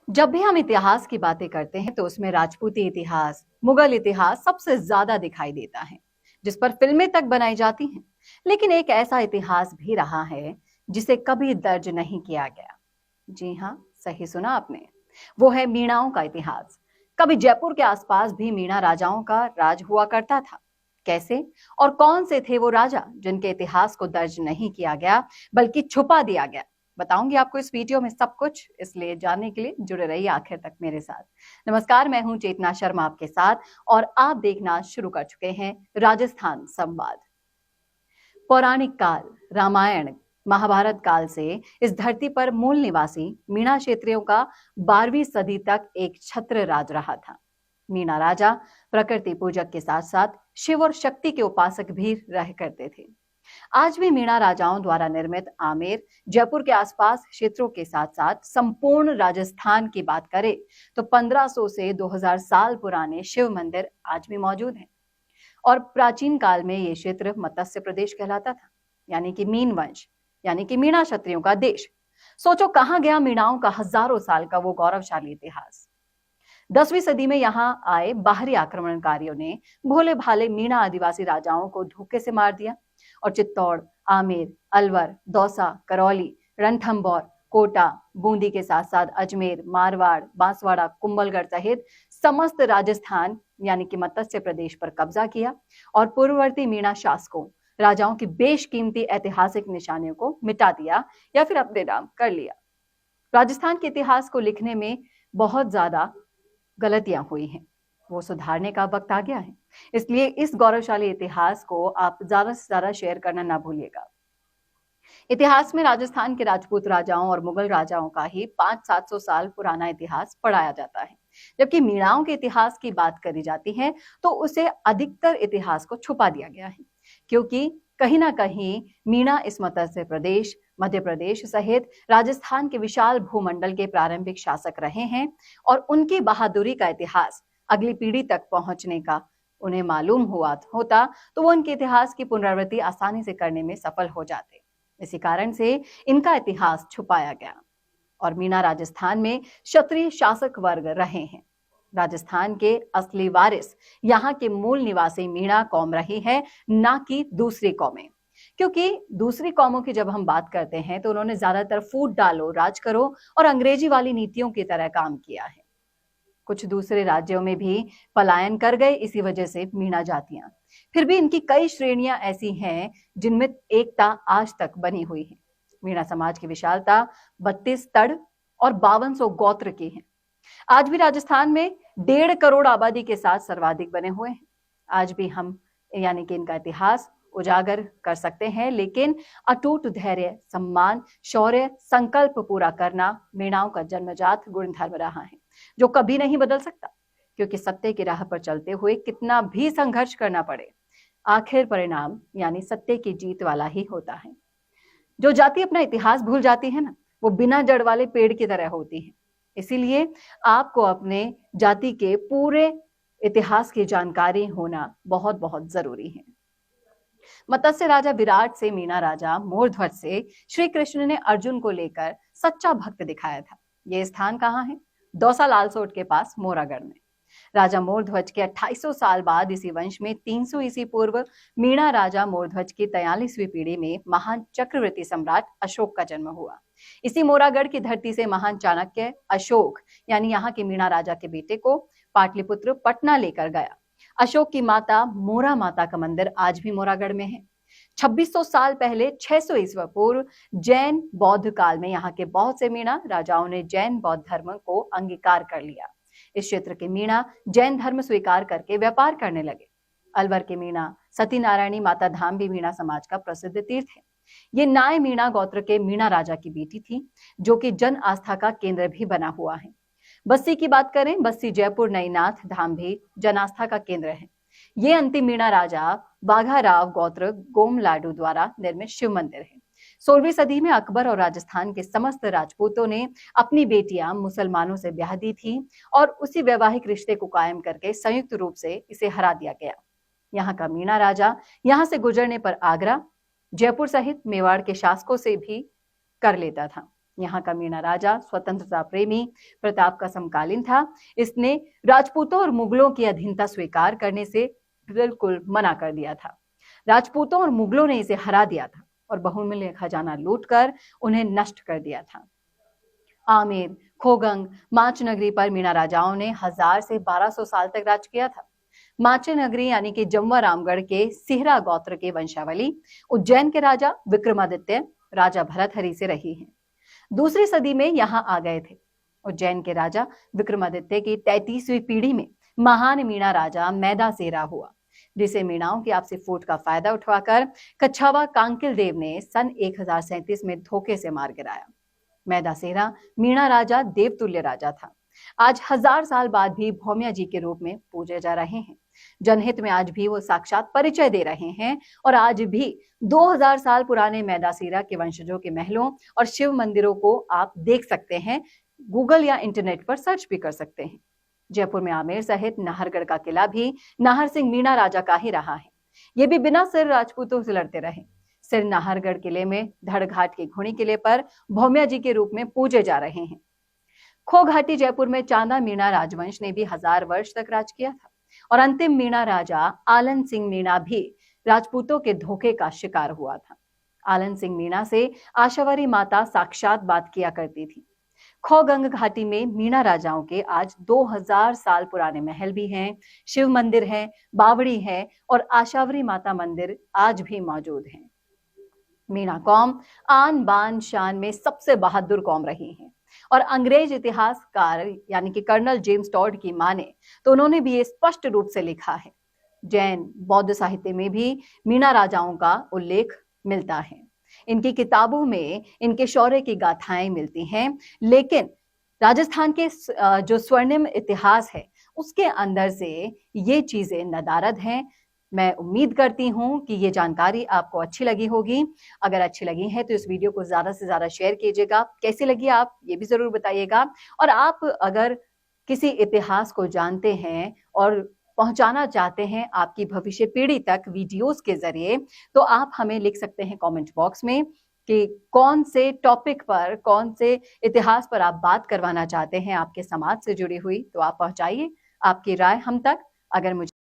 जब भी हम इतिहास की बातें करते हैं तो उसमें राजपूती इतिहास, मुगल इतिहास सबसे ज्यादा दिखाई देता है, जिस पर फिल्में तक बनाई जाती हैं। लेकिन एक ऐसा इतिहास भी रहा है जिसे कभी दर्ज नहीं किया गया। जी हाँ, सही सुना आपने। वो है मीणाओं का इतिहास। कभी जयपुर के आसपास भी मीणा राजाओं का राज हुआ करता था। कैसे और कौन से थे वो राजा जिनके इतिहास को दर्ज नहीं किया गया बल्कि छुपा दिया गया, बताऊंगी आपको इस वीडियो में सब कुछ। इसलिए जानने के लिए जुड़े रहिए आखिर तक मेरे साथ। नमस्कार, मैं हूं चेतना शर्मा आपके साथ और आप देखना शुरू कर चुके हैं राजस्थान संवाद। पौराणिक काल, रामायण, महाभारत काल से इस धरती पर मूल निवासी मीणा क्षेत्रियों का 12वीं सदी तक एक छत्र राज रहा था। मीणा राजा प्रकृति पूजक के साथ साथ शिव और शक्ति के उपासक भी रह करते थे। आज भी मीणा राजाओं द्वारा निर्मित आमेर, जयपुर के आसपास क्षेत्रों के साथ साथ संपूर्ण राजस्थान की बात करें तो 1500 से 2000 साल पुराने शिव मंदिर आज भी मौजूद हैं। और प्राचीन काल में ये क्षेत्र मत्स्य प्रदेश कहलाता था, यानी कि मीन वंश, यानी कि मीणा क्षत्रियों का देश। सोचो कहां गया मीणाओं का हजारों साल का वो गौरवशाली इतिहास। 10वीं सदी में यहाँ आए बाहरी आक्रमणकारियों ने भोले भाले मीणा आदिवासी राजाओं को धोखे से मार दिया और चित्तौड़, आमेर, अलवर, दौसा, करौली, रणथंभौर, कोटा, बूंदी के साथ साथ अजमेर, मारवाड़, बांसवाड़ा, कुंभलगढ़ सहित समस्त राजस्थान यानी कि मत्स्य प्रदेश पर कब्जा किया और पूर्ववर्ती मीणा शासकों, राजाओं की बेशकीमती ऐतिहासिक निशानियों को मिटा दिया या फिर अपने नाम कर लिया। राजस्थान के इतिहास को लिखने में बहुत ज्यादा गलतियां हुई हैं, वो सुधारने का वक्त आ गया है। इसलिए इस गौरवशाली इतिहास को आप ज्यादा से ज्यादा शेयर करना ना भूलिएगा। इतिहास में राजस्थान के राजपूत राजाओं और मुगल राजाओं का ही 500-700 साल पुराना इतिहास पढ़ाया जाता है, जबकि मीणाओं के इतिहास की बात करी जाती है तो उसे अधिकतर इतिहास को छुपा दिया गया है, क्योंकि कहीं ना कहीं मीणा इस मत्स्य प्रदेश, मध्य प्रदेश सहित राजस्थान के विशाल भूमंडल के प्रारंभिक शासक रहे हैं और उनकी बहादुरी का इतिहास अगली पीढ़ी तक पहुंचने का उन्हें मालूम हुआ होता तो वो उनके इतिहास की पुनरावृत्ति आसानी से करने में सफल हो जाते। इसी कारण से इनका इतिहास छुपाया गया और मीणा राजस्थान में क्षत्रिय शासक वर्ग रहे हैं। राजस्थान के असली वारिस यहाँ के मूल निवासी मीणा कौम रही है, ना कि दूसरी कौमें। क्योंकि दूसरी कौमों की जब हम बात करते हैं तो उन्होंने ज्यादातर फूट डालो, राज करो और अंग्रेजी वाली नीतियों की तरह काम किया है। कुछ दूसरे राज्यों में भी पलायन कर गए इसी वजह से मीणा जातियां। फिर भी इनकी कई श्रेणियां ऐसी हैं जिनमें एकता आज तक बनी हुई है। मीणा समाज की विशालता 32 तड़ और 5200 गोत्र की है। आज भी राजस्थान में 1.5 करोड़ आबादी के साथ सर्वाधिक बने हुए हैं। आज भी हम यानी कि इनका इतिहास उजागर कर सकते हैं, लेकिन अटूट धैर्य, सम्मान, शौर्य, संकल्प पूरा करना मीणाओं का जन्मजात गुणधर्म रहा है, जो कभी नहीं बदल सकता। क्योंकि सत्य की राह पर चलते हुए कितना भी संघर्ष करना पड़े, आखिर परिणाम यानी सत्य की जीत वाला ही होता है। जो जाति अपना इतिहास भूल जाती है ना, वो बिना जड़ वाले पेड़ की तरह होती है। इसीलिए आपको अपने जाति के पूरे इतिहास की जानकारी होना बहुत बहुत जरूरी है। मत्स्य राजा विराट से मीणा राजा मोरध्वज से श्री कृष्ण ने अर्जुन को लेकर सच्चा भक्त दिखाया था। यह स्थान कहाँ है? दौसा लालसोट के पास मोरागढ़ में। राजा मोरध्वज के 2800 साल बाद इसी वंश में 300 ईसी पूर्व मीणा राजा मोरध्वज की 43वीं पीढ़ी में महान चक्रवर्ती सम्राट अशोक का जन्म हुआ। इसी मोरागढ़ की धरती से महान चाणक्य अशोक यानी यहाँ के मीणा राजा के बेटे को पाटलिपुत्र पटना लेकर गया। अशोक की माता मोरा माता का मंदिर आज भी मोरागढ़ में है। 2600 साल पहले 600 ईस्वी पूर्व जैन बौद्ध काल में यहाँ के बहुत से मीणा राजाओं ने जैन बौद्ध धर्म को अंगीकार कर लिया। इस क्षेत्र के मीणा जैन धर्म स्वीकार करके व्यापार करने लगे। अलवर के मीणा सती नारायणी माता धाम भी मीणा समाज का प्रसिद्ध तीर्थ है। ये नाय मीणा गोत्र के मीणा राजा की बेटी थी, जो कि जन आस्था का केंद्र भी बना हुआ है। बस्सी की बात करें, बस्सी जयपुर नईनाथ धाम भी जन आस्था का केंद्र है। ये अंतिम मीणा राजा बाघाराव गोत्र गोमलाडू द्वारा निर्मित शिव मंदिर है। 16वीं सदी में अकबर और राजस्थान के समस्त राजपूतों ने अपनी बेटियां मुसलमानों से ब्याह दी थी और उसी वैवाहिक रिश्ते को कायम करके संयुक्त रूप से इसे हरा दिया गया। यहाँ का मीणा राजा यहाँ से गुजरने पर आगरा, जयपुर सहित मेवाड़ के शासकों से भी कर लेता था। यहाँ का मीणा राजा स्वतंत्रता प्रेमी प्रताप का समकालीन था। इसने राजपूतों और मुगलों की अधीनता स्वीकार करने से बिल्कुल मना कर दिया था। राजपूतों और मुगलों ने इसे हरा दिया था और बहुमूल्य खजाना लूटकर उन्हें नष्ट कर दिया था। आमेर, खोगंग, माच नगरी पर मीणा राजाओं ने 1000 से 1200 साल तक राज किया था। माचे नगरी यानी कि जम्वा रामगढ़ के सिहरा गोत्र के वंशावली उज्जैन के राजा विक्रमादित्य राजा भरतहरि से रही है। दूसरी सदी में यहाँ आ गए थे। उज्जैन के राजा विक्रमादित्य की 33वीं पीढ़ी में महान मीणा राजा मैदासेरा हुआ, जिसे मीणाओं की आपसी फूट का फायदा उठवाकर कच्छावा कांकिल देव ने सन 1037 में धोखे से मार गिराया। मैदासेरा मीणा राजा देवतुल्य राजा था। आज 1000 साल बाद भी भौमिया जी के रूप में पूजे जा रहे हैं। जनहित में आज भी वो साक्षात परिचय दे रहे हैं और आज भी 2000 साल पुराने मैदासेरा के वंशजों के महलों और शिव मंदिरों को आप देख सकते हैं। गूगल या इंटरनेट पर सर्च भी कर सकते हैं। जयपुर में आमेर सहित नाहरगढ़ का किला भी नाहर सिंह मीणा राजा का ही रहा है। ये भी बिना सिर राजपूतों से लड़ते रहे। सिर नाहरगढ़ किले में धड़घाट के घोड़ी किले पर भौमिया जी के रूप में पूजे जा रहे हैं। खो घाटी जयपुर में चांदा मीणा राजवंश ने भी 1000 वर्ष तक राज किया था और अंतिम मीणा राजा आलन सिंह मीणा भी राजपूतों के धोखे का शिकार हुआ था। आलन सिंह मीणा से आशावरी माता साक्षात बात किया करती थी। खोगंग घाटी में मीणा राजाओं के आज 2000 साल पुराने महल भी हैं, शिव मंदिर है, बावड़ी है और आशावरी माता मंदिर आज भी मौजूद हैं। मीणा कौम आन बान शान में सबसे बहादुर कौम रही है और अंग्रेज इतिहासकार यानी कि कर्नल जेम्स टॉड की माने तो उन्होंने भी ये स्पष्ट रूप से लिखा है। जैन बौद्ध साहित्य में भी मीणा राजाओं का उल्लेख मिलता है। इनकी किताबों में इनके शौर्य की गाथाएं मिलती हैं, लेकिन राजस्थान के जो स्वर्णिम इतिहास है उसके अंदर से ये चीजें नदारद हैं। मैं उम्मीद करती हूं कि ये जानकारी आपको अच्छी लगी होगी। अगर अच्छी लगी है तो इस वीडियो को ज्यादा से ज्यादा शेयर कीजिएगा। कैसी लगी आप ये भी जरूर बताइएगा। और आप अगर किसी इतिहास को जानते हैं और पहुंचाना चाहते हैं आपकी भविष्य पीढ़ी तक वीडियोस के जरिए, तो आप हमें लिख सकते हैं कमेंट बॉक्स में कि कौन से टॉपिक पर, कौन से इतिहास पर आप बात करवाना चाहते हैं आपके समाज से जुड़ी हुई, तो आप पहुंचाइए आपकी राय हम तक। अगर मुझे